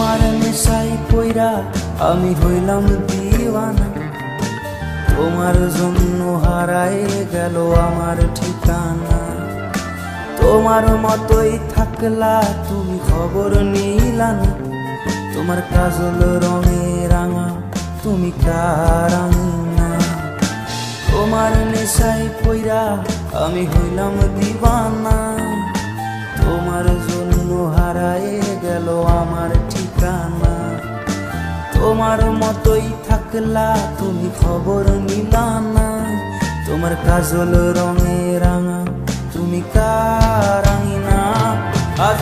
তোমার নেশায় পইরা আমি হইলাম দিওয়ানা, তোমার জন্য হারায় গেল আমার ঠিকানা। তোমার মতোই থাকলা তুমি খবর নিলা না, তোমার কাজল রঙে রাঙা তুমি কারাঙা। তোমার নেশায় পইরা আমি হইলাম দিওয়ানা, তোমার জন্য হারায় গেল আমার ঠিকানা। তোমার মতোই থাকলা তুমি খবর নিলা না, তোমার কাজল রঙে রাঙা তুমি কারাঙিনা। আজ